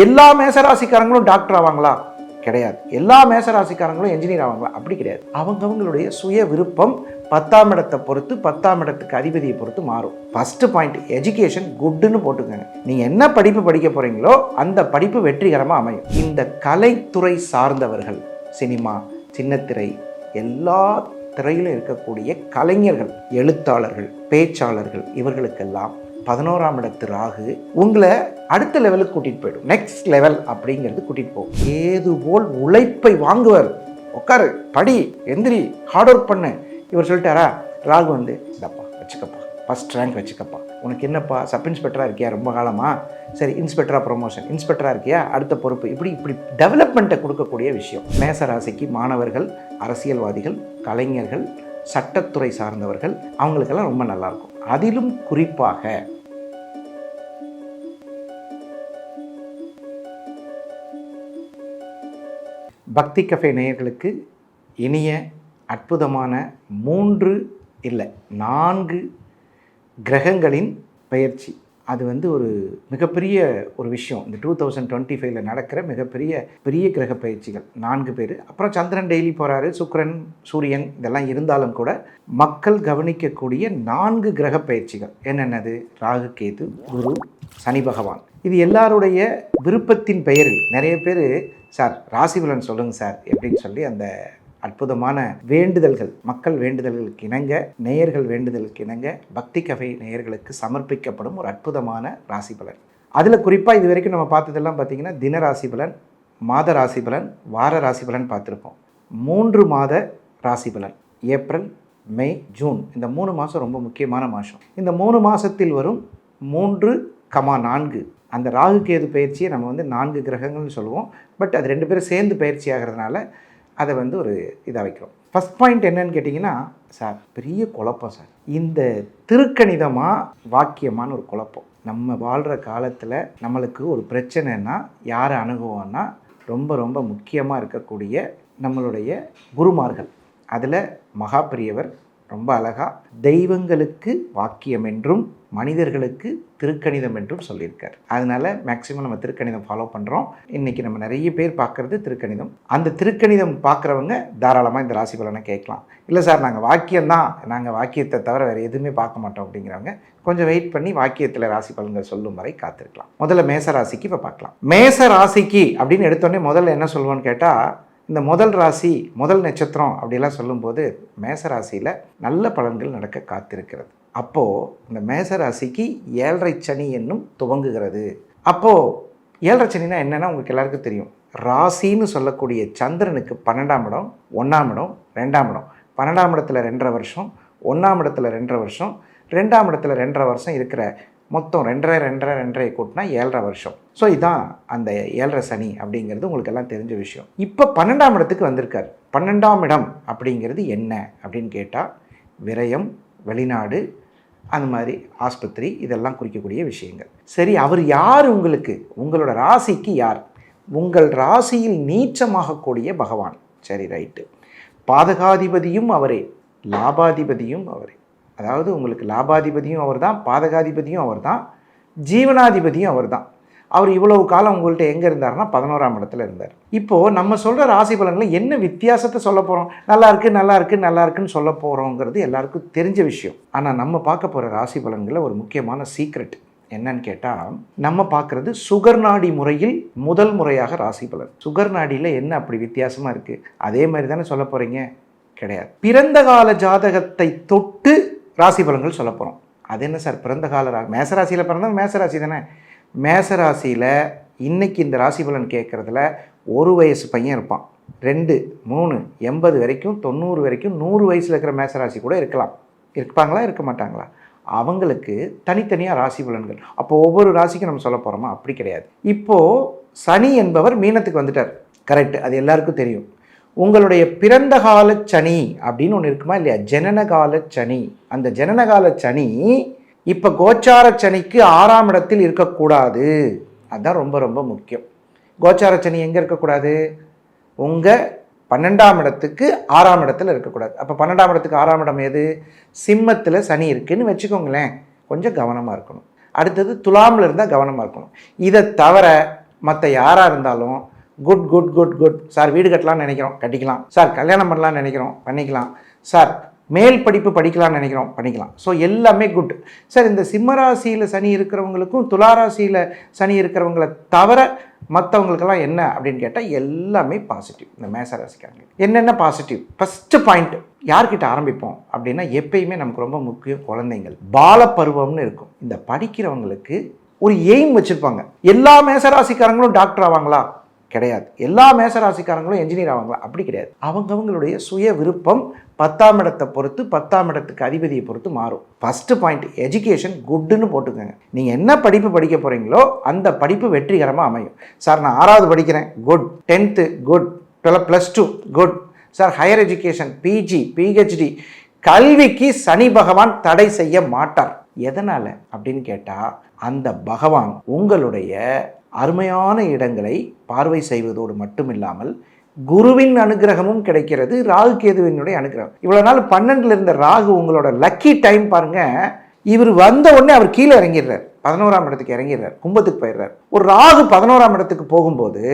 எல்லா மேசராசிக்காரங்களும் டாக்டர் ஆவாங்களா? கிடையாது. எல்லா மேசராசிக்காரங்களும் என்ஜினியர் ஆவாங்களா? அப்படி கிடையாது. அவங்கவங்களுடைய சுய விருப்பம் 10ஆம் இடத்தை பொறுத்து 10ஆம் இடத்துக்கு அதிபதியை பொறுத்து மாறும். ஃபர்ஸ்ட் பாயிண்ட், எஜுகேஷன் குட்னு போட்டுக்கோங்க. நீங்க என்ன படிப்பு படிக்க போறீங்களோ அந்த படிப்பு வெற்றிகரமாக அமையும். இந்த கலைத்துறை சார்ந்தவர்கள், சினிமா, சின்னத்திரை, எல்லா திரையிலும் இருக்கக்கூடிய கலைஞர்கள், எழுத்தாளர்கள், பேச்சாளர்கள், இவர்களுக்கெல்லாம் 11ஆம் இடத்து ராகு உங்களை அடுத்த லெவலுக்கு கூட்டிட்டு போயிடும். நெக்ஸ்ட் லெவல் அப்படிங்கிறது கூட்டிட்டு போகும். ஏது போல் உழைப்பை வாங்குவார். உட்காரு, படி, எந்திரி, ஹார்ட் ஒர்க் பண்ணு. இவர் சொல்லிட்டாரா, ராகு வந்து இதப்பா வச்சுக்கப்பா, ஃபர்ஸ்ட் ரேங்க் வச்சுக்கப்பா, உனக்கு என்னப்பா சப் இன்ஸ்பெக்டராக இருக்கியா ரொம்ப காலமா, சரி இன்ஸ்பெக்டராக ப்ரொமோஷன், இன்ஸ்பெக்டராக இருக்கியா அடுத்த பொறுப்பு, இப்படி டெவலப்மெண்ட்டை கொடுக்கக்கூடிய விஷயம். மேசராசிக்கு மாணவர்கள், அரசியல்வாதிகள், கலைஞர்கள், சட்டத்துறை சார்ந்தவர்கள், அவங்களுக்கெல்லாம் ரொம்ப நல்லாயிருக்கும். அதிலும் குறிப்பாக பக்தி கஃபே நேயர்களுக்கு இனிய அற்புதமான 3 இல்லை 4 கிரகங்களின் பெயர்ச்சி. அது வந்து ஒரு மிகப்பெரிய ஒரு விஷயம். இந்த 2025 நடக்கிற பெரிய கிரக பயிற்சிகள் 4 பேர். அப்புறம் சந்திரன் டெய்லி போகிறாரு, சுக்கிரன், சூரியன் இதெல்லாம் இருந்தாலும் கூட மக்கள் கவனிக்கக்கூடிய 4 கிரக பயிற்சிகள் என்னென்னது? ராகு, கேது, குரு, சனி பகவான். இது எல்லாருடைய விருப்பத்தின் பெயரில் நிறைய பேர் சார் ராசி பலன் சொல்லுங்கள் சார் எப்படின்னு சொல்லி அந்த அற்புதமான வேண்டுதல்கள், மக்கள் வேண்டுதல்களுக்கு இணங்க, நேயர்கள் வேண்டுதலுக்கு இணங்க பக்தி கஃபே நேயர்களுக்கு சமர்ப்பிக்கப்படும் ஒரு அற்புதமான ராசி பலன். அதில் குறிப்பாக இது வரைக்கும் நம்ம பார்த்ததெல்லாம் பார்த்திங்கன்னா தின ராசி பலன், மாத ராசி பலன், வார ராசி பலன் பார்த்துருப்போம். 3 மாத ராசி பலன், ஏப்ரல், மே, ஜூன், இந்த 3 மாதம் ரொம்ப முக்கியமான மாதம். இந்த 3 மாதத்தில் வரும் 3,4 அந்த ராகு கேது பயிற்சியை நம்ம வந்து 4 கிரகங்கள்னு சொல்லுவோம். பட் அது 2 பேரும் சேர்ந்து பயிற்சி ஆகிறதுனால அதை வந்து ஒரு இதாக வைக்கிறோம். ஃபஸ்ட் பாயிண்ட் என்னன்னு கேட்டிங்கன்னா, சார் பெரிய குழப்பம் சார், இந்த திருக்கணிதமாக வாக்கியமான ஒரு குழப்பம். நம்ம வாழ்கிற காலத்தில் நம்மளுக்கு ஒரு பிரச்சனைன்னா யாரை அணுகுவோன்னா ரொம்ப ரொம்ப முக்கியமாக இருக்கக்கூடிய நம்மளுடைய குருமார்கள். அதில் மகா பெரியவர் ரொம்ப அழகாக தெய்வங்களுக்கு வாக்கியம் என்றும் மனிதர்களுக்கு திருக்கணிதம் என்றும் சொல்லியிருக்கார். அதனால் மேக்ஸிமம் நம்ம திருக்கணிதம் ஃபாலோ பண்ணுறோம். இன்றைக்கி நம்ம நிறைய பேர் பார்க்குறது திருக்கணிதம். அந்த திருக்கணிதம் பார்க்குறவங்க தாராளமாக இந்த ராசி பலனை கேட்கலாம். இல்லை சார் நாங்கள் வாக்கியம்தான், நாங்கள் வாக்கியத்தை தவிர வேறு எதுவுமே பார்க்க மாட்டோம் அப்படிங்கிறவங்க கொஞ்சம் வெயிட் பண்ணி வாக்கியத்தில் ராசி பலன்கள் சொல்லும் வரை காத்திருக்கலாம். முதல்ல மேச ராசிக்கு இப்போ பார்க்கலாம். மேச ராசிக்கு அப்படின்னு எடுத்தோடனே முதல்ல என்ன சொல்லுவோன்னு கேட்டால், இந்த முதல் ராசி, முதல் நட்சத்திரம் அப்படிலாம் சொல்லும்போது மேச ராசியில் நல்ல பலன்கள் நடக்க காத்திருக்கிறது. அப்போது இந்த மேச ராசிக்கு 7.5 சனி என்னும் துவங்குகிறது. அப்போது 7.5 சனினா என்னென்னா உங்களுக்கு எல்லாருக்கும் தெரியும். ராசின்னு சொல்லக்கூடிய சந்திரனுக்கு 12ஆம் இடம், 1ஆம் இடம், 2ஆம் இடம். 12ஆம் இடத்துல 2.5 வருஷம், 1ஆம் இடத்துல 2.5 வருஷம், 2ஆம் இடத்துல 2.5 வருஷம் இருக்கிற மொத்தம் 2.5 கூட்டினா 7.5 வருஷம். ஸோ இதுதான் அந்த 7.5 சனி அப்படிங்கிறது உங்களுக்கு எல்லாம் தெரிஞ்ச விஷயம். இப்போ 12ஆம் இடத்துக்கு வந்திருக்கார். 12ஆம் இடம் அப்படிங்கிறது என்ன அப்படின்னு கேட்டால், விரயம், வெளிநாடு, அந்த மாதிரி ஆஸ்பத்திரி, இதெல்லாம் குறிக்கக்கூடிய விஷயங்கள். சரி, அவர் யார்? உங்களுக்கு உங்களோட ராசிக்கு யார்? உங்கள் ராசியில் நீச்சமாகக்கூடிய பகவான். சரி, ரைட்டு. பாதகாதிபதியும் அவரே, லாபாதிபதியும் அவரே. அதாவது உங்களுக்கு லாபாதிபதியும் அவர் தான், பாதகாதிபதியும் அவர் தான், ஜீவனாதிபதியும் அவர் தான். அவர் இவ்வளவு காலம் உங்கள்கிட்ட எங்கே இருந்தார்னா 11ஆம் இடத்துல இருந்தார். இப்போது நம்ம சொல்கிற ராசி பலன்களில் என்ன வித்தியாசத்தை சொல்ல போகிறோம்? நல்லா இருக்குன்னு சொல்ல போகிறோங்கிறது எல்லாருக்கும் தெரிஞ்ச விஷயம். ஆனால் நம்ம பார்க்க போகிற ராசி பலன்களில் ஒரு முக்கியமான சீக்ரெட் என்னன்னு கேட்டால், நம்ம பார்க்குறது சுகர் நாடி முறையில் முதல் முறையாக ராசி பலன். சுகர் நாடியில் என்ன அப்படி வித்தியாசமாக இருக்குது? அதே மாதிரி தானே சொல்ல போகிறீங்க? கிடையாது. பிறந்த கால ஜாதகத்தை தொட்டு ராசி பலன்கள் சொல்ல போகிறோம். அது என்ன சார் பிறந்த கால மேசராசியில் பிறந்தவங்க மேசராசி தானே. மேசராசியில் இன்றைக்கி இந்த ராசி பலன் கேட்குறதுல 1 வயசு பையன் இருப்பான், 2, 3, 80 வரைக்கும், 90 வரைக்கும், 100 வயசில் இருக்கிற மேசராசி கூட இருப்பாங்களா இருக்க மாட்டாங்களா? அவங்களுக்கு தனித்தனியாக ராசி பலன்கள். அப்போது ஒவ்வொரு ராசிக்கும் நம்ம சொல்ல போகிறோமா? அப்படி கிடையாது. இப்போது சனி என்பவர் மீனத்துக்கு வந்துட்டார். கரெக்ட், அது எல்லாருக்கும் தெரியும். உங்களுடைய பிறந்த கால சனி அப்படின்னு ஒன்று இருக்குமா இல்லையா? ஜனனகால சனி. அந்த ஜனனகால சனி இப்போ கோச்சார சனிக்கு 6ஆம் இடத்தில் இருக்கக்கூடாது. அதுதான் ரொம்ப ரொம்ப முக்கியம். கோச்சார சனி எங்கே இருக்கக்கூடாது? உங்கள் 12ஆம் இடத்துக்கு 6ஆம் இடத்துல இருக்கக்கூடாது. அப்போ 12ஆம் இடத்துக்கு 6ஆம் இடம் எது? சிம்மத்தில் சனி இருக்குதுன்னு வச்சுக்கோங்களேன். கொஞ்சம் கவனமாக இருக்கணும். அடுத்தது துலாமில் இருந்தால் கவனமாக இருக்கணும். இதை தவிர மற்ற யாராக இருந்தாலும் good good good good sir, வீடு கட்டலாம்னு நினைக்கிறோம், கட்டிக்கலாம் சார், கல்யாணம் பண்ணலான்னு நினைக்கிறோம், பண்ணிக்கலாம் சார், மேல் படிப்பு படிக்கலாம்னு நினைக்கிறோம், பண்ணிக்கலாம். ஸோ எல்லாமே குட் சார். இந்த சிம்மராசியில் சனி இருக்கிறவங்களுக்கும் துளாராசியில் சனி இருக்கிறவங்களை தவிர மற்றவங்களுக்கெல்லாம் என்ன அப்படின்னு கேட்டால் எல்லாமே பாசிட்டிவ். இந்த மேசராசிக்காரங்க என்னென்ன பாசிட்டிவ்? ஃபஸ்ட்டு பாயிண்ட், யார்கிட்ட ஆரம்பிப்போம் அப்படின்னா, எப்பயுமே நமக்கு ரொம்ப முக்கியம் குழந்தைங்கள். பாலப்பருவம்னு இருக்கும். இந்த படிக்கிறவங்களுக்கு ஒரு எய்ம் வச்சுருப்பாங்க. எல்லா மேசராசிக்காரங்களும் டாக்டர் ஆவாங்களா? கிடையாது. எல்லா மேசராசிக்காரங்களும் என்ஜினியர் ஆவாங்களா? அப்படி கிடையாது. அவங்கவங்களுடைய சுய விருப்பம் 10ஆம் இடத்தை பொறுத்து, 10ஆம் இடத்துக்கு அதிபதியை பொறுத்து மாறும். ஃபஸ்ட்டு பாயிண்ட், எஜுகேஷன் குட்டுன்னு போட்டுக்கோங்க. நீங்கள் என்ன படிப்பு படிக்க போகிறீங்களோ அந்த படிப்பு வெற்றிகரமாக அமையும். சார், நான் 6வது படிக்கிறேன், good. 10th good. +2 good. Sir, higher education, PG, PhD, கல்விக்கு சனி பகவான் தடை செய்ய மாட்டார். எதனால் அப்படின்னு கேட்டால், அந்த பகவான் உங்களுடைய அருமையான இடங்களை பார்வை செய்வதோடு மட்டுமில்லாமல் குருவின் அனுகிரகமும் கிடைக்கிறது, ராகு கேதுவினுடைய அனுகிரகம். இவ்வளோ நாள் 12ல் இருந்த ராகு உங்களோட லக்கி டைம் பாருங்க. இவர் வந்த உடனே அவர் கீழே இறங்கிடுறார், 11ஆம் இடத்துக்கு இறங்கிடுறார், கும்பத்துக்கு போயிடுறார். ஒரு ராகு 11ஆம் இடத்துக்கு போகும்போது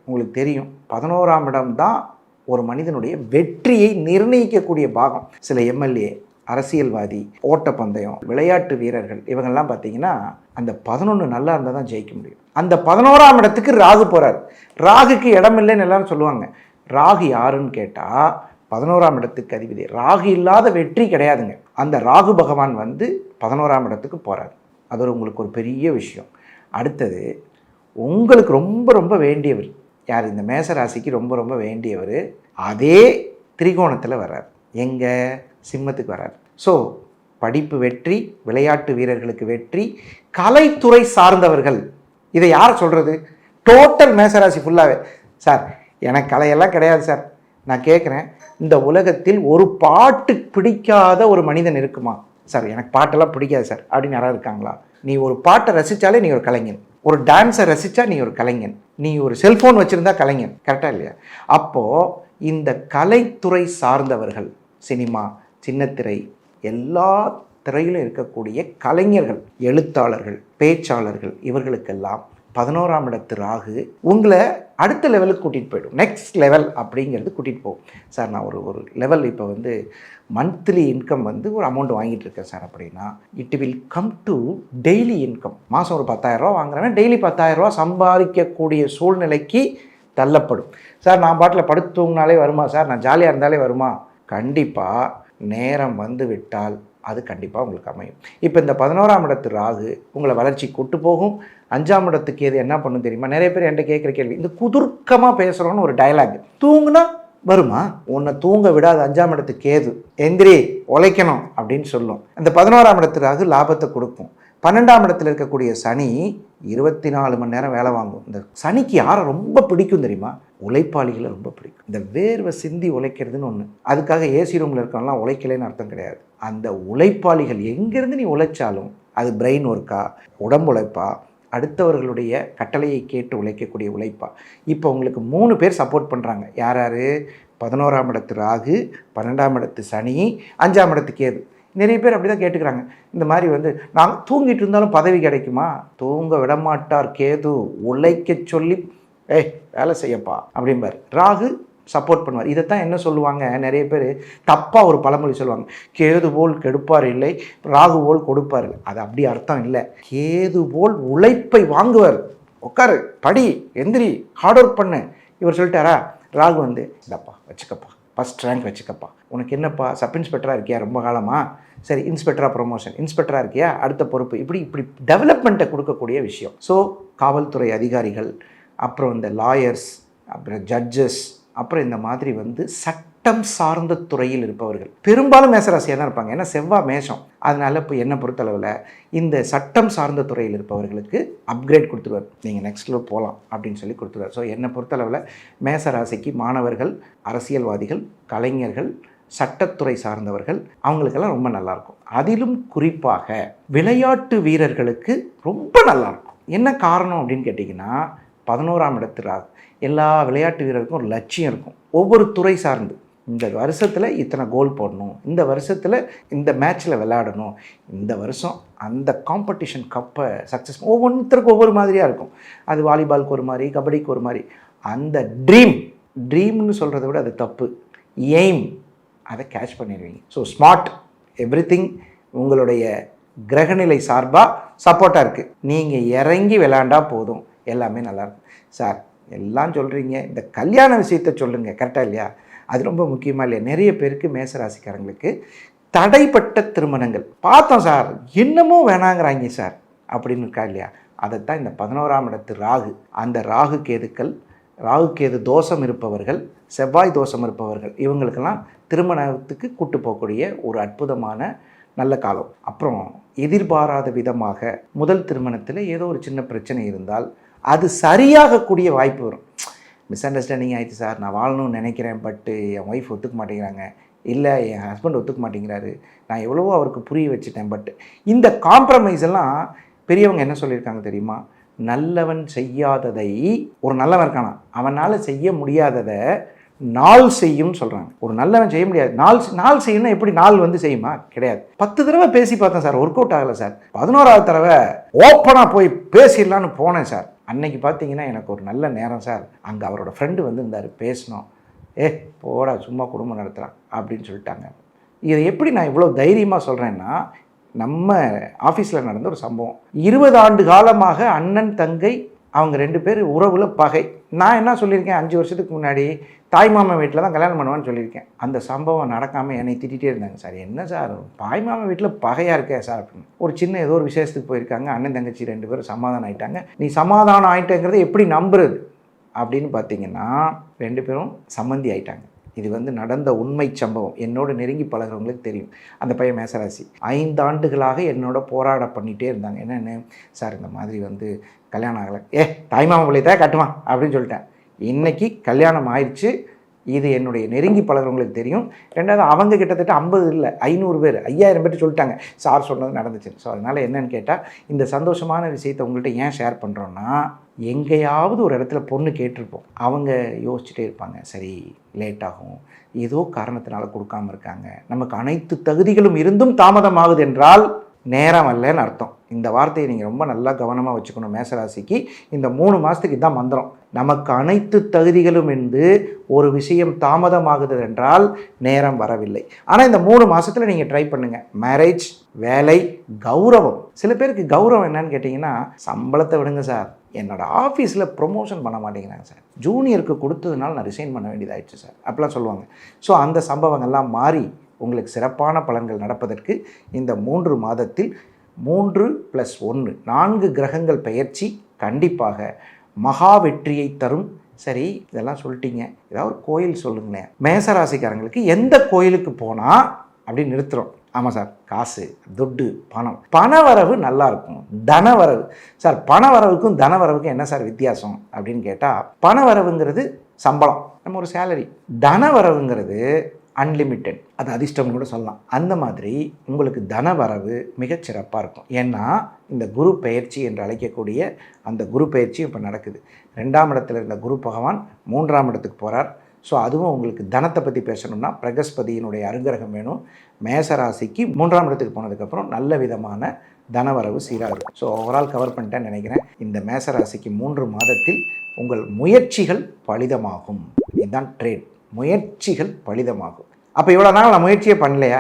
உங்களுக்கு தெரியும், 11ஆம் இடம் தான் ஒரு மனிதனுடைய வெற்றியை நிர்ணயிக்கக்கூடிய பாகம். சில எம்எல்ஏ, அரசியல்வாதி, ஓட்டப்பந்தயம், விளையாட்டு வீரர்கள், இவங்கெல்லாம் பார்த்தீங்கன்னா அந்த 11 நல்லா இருந்தால் தான் ஜெயிக்க முடியும். அந்த 11ஆம் இடத்துக்கு ராகு போகிறார். ராகுக்கு இடம் இல்லைன்னு எல்லாரும் சொல்லுவாங்க. ராகு யாருன்னு கேட்டால் 11ஆம் இடத்துக்கு அதிபதி. ராகு இல்லாத வெற்றி கிடையாதுங்க. அந்த ராகு பகவான் வந்து 11ஆம் இடத்துக்கு போகிறார். அது உங்களுக்கு ஒரு பெரிய விஷயம். அடுத்தது, உங்களுக்கு ரொம்ப ரொம்ப வேண்டியவர் யார்? இந்த மேசராசிக்கு ரொம்ப ரொம்ப வேண்டியவர் அதே திரிகோணத்தில் வர்றார். எங்கே? சிம்மத்துக்கு வராது. ஸோ படிப்பு வெற்றி, விளையாட்டு வீரர்களுக்கு வெற்றி, கலைத்துறை சார்ந்தவர்கள். இதை யார் சொல்கிறது? டோட்டல் மேசராசி ஃபுல்லாகவே. சார், எனக்கு கலையெல்லாம் கிடையாது சார். நான் கேட்குறேன், இந்த உலகத்தில் ஒரு பாட்டு பிடிக்காத ஒரு மனிதன் இருக்குமா? சார், எனக்கு பாட்டெல்லாம் பிடிக்காது சார் அப்படின்னு யாராவது இருக்காங்களா? நீ ஒரு பாட்டை ரசித்தாலே நீ ஒரு கலைஞன். ஒரு டான்ஸை ரசித்தா நீ ஒரு கலைஞன். நீ ஒரு செல்ஃபோன் வச்சுருந்தா கலைஞன். கரெக்டாக இல்லையா? அப்போது இந்த கலைத்துறை சார்ந்தவர்கள், சினிமா, சின்னத்திரை, எல்லா திரையிலும் இருக்கக்கூடிய கலைஞர்கள், எழுத்தாளர்கள், பேச்சாளர்கள், இவர்களுக்கெல்லாம் 11ஆம் இடத்து ராகு உங்களை அடுத்த லெவலுக்கு கூட்டிகிட்டு போய்டும். நெக்ஸ்ட் லெவல் அப்படிங்கிறது கூட்டிகிட்டு போகும். சார், நான் ஒரு லெவல் இப்போ வந்து மந்த்லி இன்கம் வந்து ஒரு அமௌண்ட் வாங்கிட்டு இருக்கேன் சார் அப்படின்னா, it will come to daily income. மாதம் ஒரு 10,000 ரூபா வாங்குறேன்னா டெய்லி 10,000 ரூபா சம்பாதிக்கக்கூடிய சூழ்நிலைக்கு தள்ளப்படும். சார், நான் பாட்டில் படுத்து தூங்கினாலே வருமா சார்? நான் ஜாலியாக இருந்தாலே வருமா? கண்டிப்பாக நேரம் வந்து விட்டால் அது கண்டிப்பாக உங்களுக்கு அமையும். இப்போ இந்த 11ஆம் இடத்து ராகு உங்களை வளர்ச்சி கூட்டு போகும். 5ஆம் இடத்துக்கு எது என்ன பண்ணும் தெரியுமா? நிறைய பேர் என்கிட்ட கேட்குற கேள்வி, இந்த குதுர்க்கமாக பேசுகிறோன்னு ஒரு டயலாக், தூங்குனா வருமா? உன்னை தூங்க விடாது 5ஆம் இடத்துக்கு கேது, எந்திரி உழைக்கணும் அப்படின்னு சொல்லும். இந்த 11ஆம் இடத்து ராகு லாபத்தை கொடுக்கும். 12ஆம் இடத்துல இருக்கக்கூடிய சனி 24 மணி நேரம் வேலை வாங்கும். இந்த சனிக்கு யாரை ரொம்ப பிடிக்கும் தெரியுமா? உழைப்பாளிகளை ரொம்ப பிடிக்கும். இந்த வேர்வை சிந்தி உழைக்கிறதுன்னு ஒன்று. அதுக்காக ஏசி ரூமில் இருக்கவங்களாம் உழைக்கலைன்னு அர்த்தம் கிடையாது. அந்த உழைப்பாளிகள் எங்கேருந்து நீ உழைச்சாலும், அது பிரெயின் ஒர்க்கா, உடம்பு உழைப்பா, அடுத்தவர்களுடைய கட்டளையை கேட்டு உழைக்கக்கூடிய உழைப்பா. இப்போ உங்களுக்கு 3 பேர் சப்போர்ட் பண்ணுறாங்க. யார் யார்? 11ஆம் இடத்து ராகு, 12ஆம் இடத்து சனி, 5ஆம் இடத்து கேது. நிறைய பேர் அப்படி தான் கேட்டுக்கிறாங்க. இந்த மாதிரி வந்து நாங்கள் தூங்கிட்டு இருந்தாலும் பதவி கிடைக்குமா? தூங்க விடமாட்டார் கேது, உழைக்க சொல்லி வேலை செய்யப்பா அப்படிம்பார். ராகு சப்போர்ட் பண்ணுவார். இதைத்தான் என்ன சொல்லுவாங்க, நிறைய பேர் தப்பாக ஒரு பழமொழி சொல்லுவாங்க, கேது போல் கெடுப்பார் இல்லை, ராகு போல் கொடுப்பார். அது அப்படி அர்த்தம் இல்லை. கேது போல் உழைப்பை வாங்குவார். உட்காரு, படி, எந்திரி, ஹார்ட் ஒர்க் பண்ணு. இவர் சொல்லிட்டாரா? ராகு வந்து இந்தப்பா வச்சுக்கப்பா, ஃபஸ்ட் ரேங்க் வச்சுக்கப்பா, உனக்கு என்னப்பா சப் இன்ஸ்பெக்டராக இருக்கியா ரொம்ப காலமாக, சரி இன்ஸ்பெக்டராக ப்ரொமோஷன், இன்ஸ்பெக்டராக இருக்கியா அடுத்த பொறுப்பு, இப்படி டெவலப்மெண்ட்டை கொடுக்கக்கூடிய விஷயம். ஸோ காவல்துறை அதிகாரிகள், அப்புறம் இந்த லாயர்ஸ், அப்புறம் ஜட்ஜஸ், அப்புறம் இந்த மாதிரி வந்து சட்டம் சார்ந்த துறையில் இருப்பவர்கள் பெரும்பாலும் மேசராசியாக தான் இருப்பாங்க. ஏன்னா செவ்வாய் மேஷம். அதனால் இப்போ என்னை பொறுத்தளவில் இந்த சட்டம் சார்ந்த துறையில் இருப்பவர்களுக்கு அப்கிரேட் கொடுத்துருவார். நீங்கள் நெக்ஸ்ட் லெவல் போகலாம் அப்படின்னு சொல்லி கொடுத்துருவார். ஸோ என்னை பொறுத்தளவில் மேசராசிக்கு மாணவர்கள், அரசியல்வாதிகள், கலைஞர்கள், சட்டத்துறை சார்ந்தவர்கள், அவங்களுக்கெல்லாம் ரொம்ப நல்லாயிருக்கும். அதிலும் குறிப்பாக விளையாட்டு வீரர்களுக்கு ரொம்ப நல்லாயிருக்கும். என்ன காரணம் அப்படின்னு கேட்டிங்கன்னா, 11ஆம் இடத்து ராகு. எல்லா விளையாட்டு வீரருக்கும் ஒரு லட்சியம் இருக்கும். ஒவ்வொரு துறை சார்ந்து இந்த வருஷத்தில் இத்தனை கோல் போடணும், இந்த வருஷத்தில் இந்த மேட்ச்சில் விளையாடணும், இந்த வருஷம் அந்த காம்படிஷன் கப்பை சக்ஸஸ் ஒவ்வொருத்தருக்கும் ஒவ்வொரு மாதிரியாக இருக்கும். அது வாலிபாலுக்கு ஒரு மாதிரி, கபடிக்கு ஒரு மாதிரி. அந்த ட்ரீம்னு சொல்கிறத விட அது தப்பு. எய்ம் அதை கேட்ச் பண்ணிடுவீங்க. ஸோ ஸ்மார்ட் எவ்ரிதிங் உங்களுடைய கிரகநிலை சார்பாக சப்போர்ட்டாக இருக்குது. நீங்கள் இறங்கி விளையாண்டா போதும், எல்லாமே நல்லாயிருக்கும். சார் எல்லாம் சொல்கிறீங்க, இந்த கல்யாண விஷயத்தை சொல்லுங்கள், கரெக்டாக இல்லையா? அது ரொம்ப முக்கியமாக இல்லையா? நிறைய பேருக்கு மேசராசிக்காரங்களுக்கு தடைப்பட்ட திருமணங்கள் பார்த்தோம் சார், இன்னமும் வேணாங்கிறாங்க சார் அப்படின்னு இருக்கா இல்லையா? அதைத்தான் இந்த 11ஆம் இடத்து ராகு, அந்த ராகு கேது தோஷம் இருப்பவர்கள், செவ்வாய் தோஷம் இருப்பவர்கள், இவங்களுக்கெல்லாம் திருமணத்துக்கு கூட்டு போகக்கூடிய ஒரு அற்புதமான நல்ல காலம். அப்புறம் எதிர்பாராத விதமாக முதல் திருமணத்தில் ஏதோ ஒரு சின்ன பிரச்சனை இருந்தால் அது சரியாகக்கூடிய வாய்ப்பு வரும். மிஸ் அண்டர்ஸ்டாண்டிங் ஆகிடுச்சு சார், நான் வாழணும்னு நினைக்கிறேன், பட்டு என் ஒய்ஃப் ஒத்துக்க மாட்டேங்கிறாங்க, இல்லை என் ஹஸ்பண்ட் ஒத்துக்க மாட்டேங்கிறாரு, நான் எவ்வளவோ அவருக்கு புரிய வச்சுட்டேன், பட் இந்த காம்ப்ரமைஸ் எல்லாம் பெரியவங்க என்ன சொல்லியிருக்காங்க தெரியுமா? நல்லவன் செய்யாததை, ஒரு நல்லவன் இருக்கானா அவனால் செய்ய முடியாததை நாள் செய்யும் சொல்கிறாங்க. ஒரு நல்லவன் செய்ய முடியாது, நாள் செய்யணும்னா எப்படி நாள் வந்து செய்யுமா? கிடையாது. 10 தடவை பேசி பார்த்தேன் சார், ஒர்க் அவுட் ஆகலை சார். 11ஆவது தடவை ஓப்பனாக போய் பேசிடலான்னு போனேன் சார். அன்னைக்கு பார்த்தீங்கன்னா எனக்கு ஒரு நல்ல நேரம் சார், அங்கே அவரோட ஃப்ரெண்டு வந்து இருந்தார், பேசினோம், போடா சும்மா குடும்பம் நடத்துகிறான் அப்படின்னு சொல்லிட்டாங்க. இதை எப்படி நான் இவ்வளோ தைரியமாக சொல்கிறேன்னா, நம்ம ஆஃபீஸில் நடந்த ஒரு சம்பவம். 20 ஆண்டு காலமாக அண்ணன் தங்கை அவங்க 2 பேர் உறவில் பகை. நான் என்ன சொல்லியிருக்கேன், 5 வருஷத்துக்கு முன்னாடி தாய்மாமா வீட்டில் தான் கல்யாணம் பண்ணுவான்னு சொல்லியிருக்கேன். அந்த சம்பவம் நடக்காமல் என்னை திட்டிகிட்டே இருந்தாங்க. சார் என்ன சார் தாய்மாமா வீட்டில் பகையாக இருக்கே சார் அப்படின்னு. ஒரு சின்ன ஏதோ ஒரு விசேஷத்துக்கு போயிருக்காங்க, அண்ணன் தங்கச்சி 2 பேரும் சமாதானம் ஆகிட்டாங்க. நீ சமாதானம் ஆகிட்டேங்கிறத எப்படி நம்புறது அப்படின்னு பார்த்தீங்கன்னா 2 பேரும் சம்மந்தி ஆகிட்டாங்க. இது வந்து நடந்த உண்மை சம்பவம், என்னோட நெருங்கி பழகிறவங்களுக்கு தெரியும். அந்த பையன் மேசராசி 5 ஆண்டுகளாக என்னோட போராட பண்ணிகிட்டே இருந்தாங்க. என்னென்னு சார் இந்த மாதிரி வந்து கல்யாணம் ஆகலை, தாய்மாமா பிள்ளைத்தான் கட்டுவான் அப்படின்னு சொல்லிட்டேன். இன்றைக்கி கல்யாணம் ஆயிடுச்சு. இது என்னுடைய நெருங்கி பழகிறவங்களுக்கு தெரியும். ரெண்டாவது அவங்க கிட்டத்தட்ட 50 இல்லை 500 பேர் 5000 பேர் சொல்லிட்டாங்க சார் சொன்னது நடந்துச்சு. ஸோ அதனால் என்னன்னு கேட்டால், இந்த சந்தோஷமான விஷயத்தை உங்கள்கிட்ட ஏன் ஷேர் பண்ணுறோன்னா, எங்கேயாவது ஒரு இடத்துல பொண்ணு கேட்டிருப்போம், அவங்க யோசிச்சுட்டே இருப்பாங்க, சரி லேட் ஆகும், ஏதோ காரணத்தினால கொடுக்காமல் இருக்காங்க, நமக்கு அனைத்து தகுதிகளும் இருந்தும் தாமதமாகுது என்றால் நேரம் அல்லன்னு அர்த்தம். இந்த வார்த்தையை நீங்கள் ரொம்ப நல்லா கவனமாக வச்சுக்கணும். மேசராசிக்கு இந்த 3 மாதத்துக்கு இதுதான் மந்திரம். நமக்கு அனைத்து தகுதிகளும் இருந்து ஒரு விஷயம் தாமதமாகுது என்றால் நேரம் வரவில்லை. ஆனால் இந்த 3 மாதத்தில் நீங்கள் ட்ரை பண்ணுங்கள். மேரேஜ், வேலை, கௌரவம். சில பேருக்கு கௌரவம் என்னன்னு கேட்டிங்கன்னா, சம்பளத்தை விடுங்க சார், என்னோட ஆஃபீஸில் ப்ரொமோஷன் பண்ண மாட்டேங்கிறாங்க சார், ஜூனியருக்கு கொடுத்ததுனால நான் ரிசைன் பண்ண வேண்டியதாகிடுச்சு சார் அப்படிலாம் சொல்லுவாங்க. ஸோ அந்த சம்பவங்கள்லாம் மாறி உங்களுக்கு சிறப்பான பலன்கள் நடப்பதற்கு இந்த 3 மாதத்தில் 3+1 4 கிரகங்கள் பெயர்ச்சி கண்டிப்பாக மகா வெற்றியை தரும். சரி இதெல்லாம் சொல்லிட்டீங்க, ஏதாவது ஒரு கோயில் சொல்லுங்களேன். மேசராசிக்காரங்களுக்கு எந்த கோயிலுக்கு போனால் அப்படி நிறுத்துகிறோம்? ஆமாம் சார், காசு, துட்டு, பணவரவு நல்லா இருக்கும். தனவரவு சார், பணவரவுக்கும் தனவரவுக்கும் என்ன சார் வித்தியாசம் அப்படின்னு கேட்டால், பணவரவுங்கிறது சம்பளம், நம்ம ஒரு சேலரி. தனவரவுங்கிறது அன்லிமிட்டெட், அது அதிர்ஷ்டம் கூட சொல்லலாம். அந்த மாதிரி உங்களுக்கு தனவரவு மிகச்சிறப்பாக இருக்கும். ஏன்னா இந்த குரு பெயர்ச்சி என்று அழைக்கக்கூடிய அந்த குரு பெயர்ச்சி இப்போ நடக்குது. 2ஆம் இடத்துல இருந்த குரு பகவான் 3ஆம் இடத்துக்கு போகிறார். ஸோ அதுவும் உங்களுக்கு தனத்தை பற்றி பேசணும்னா பிரகஸ்பதியினுடைய அனுகிரகம் வேணும். மேசராசிக்கு 3ஆம் இடத்துக்கு போனதுக்கப்புறம் நல்ல விதமான தனவரவு சீராக இருக்கும். ஸோ ஓவரால் கவர் பண்ணிட்டேன்னு நினைக்கிறேன். இந்த மேசராசிக்கு 3 மாதத்தில் உங்கள் முயற்சிகள் பலிதமாகும். இதுதான் ட்ரேட், முயற்சிகள் பலிதமாகும். அப்போ இவ்வளோ நாள் நான் முயற்சியே பண்ணலையா?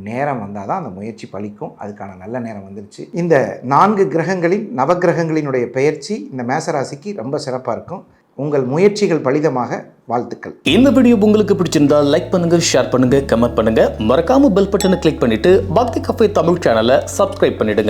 நேரம் வந்தால் தான் அந்த முயற்சி பலிக்கும். அதுக்கான நல்ல நேரம் வந்துருச்சு. இந்த 4 கிரகங்களின் நவகிரகங்களினுடைய பெயர்ச்சி இந்த மேசராசிக்கு ரொம்ப சிறப்பாக இருக்கும். உங்கள் முயற்சிகள் பலிதமாக வாழ்த்துக்கள். இந்த வீடியோ உங்களுக்கு பிடிச்சிருந்தா லைக் பண்ணுங்க, ஷேர் பண்ணுங்க, கமெண்ட் பண்ணுங்க. மறக்காம பெல் பட்டனை கிளிக் பண்ணிட்டு பக்தி கஃபே தமிழ் சேனலை சப்ஸ்கிரைப் பண்ணிடுங்க.